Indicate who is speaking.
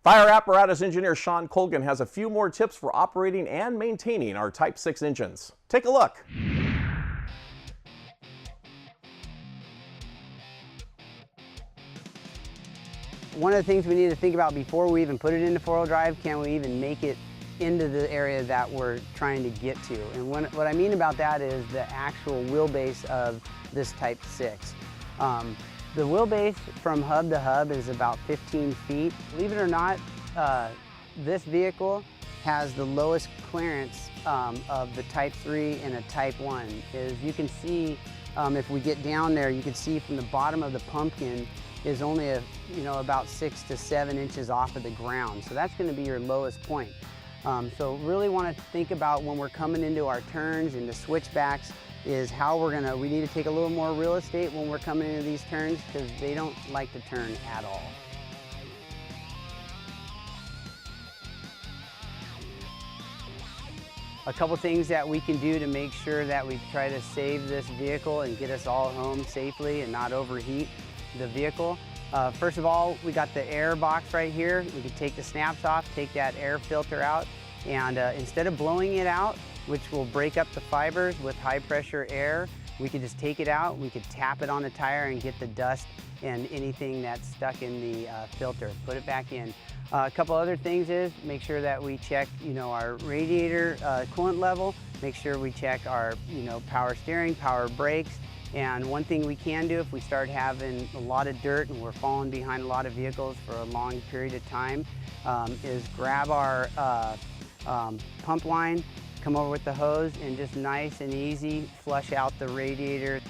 Speaker 1: Fire Apparatus Engineer Sean Colgan has a few more tips for operating and maintaining our Type 6 engines. Take a look.
Speaker 2: One of the things we need to think about before we even put it into four-wheel drive, can we even make it into the area that we're trying to get to? And what I mean about that is the actual wheelbase of this Type 6. The wheelbase from hub to hub is about 15 feet. Believe it or not, this vehicle has the lowest clearance of the Type 3 and a Type 1. As you can see, if we get down there, you can see from the bottom of the pumpkin is only about 6 to 7 inches off of the ground. So that's going to be your lowest point. So really want to think about when we're coming into our turns and the switchbacks is how we need to take a little more real estate when we're coming into these turns because they don't like to turn at all. A couple things that we can do to make sure that we try to save this vehicle and get us all home safely and not overheat the vehicle. First of all, we got the air box right here. We can take the snaps off, take that air filter out, and instead of blowing it out, which will break up the fibers with high pressure air, we could just take it out, we could tap it on the tire and get the dust and anything that's stuck in the filter, put it back in. A couple other things is make sure that we check our radiator coolant level, make sure we check our power steering, power brakes. And one thing we can do if we start having a lot of dirt and we're falling behind a lot of vehicles for a long period of time is grab our pump line, come over with the hose and just nice and easy flush out the radiator.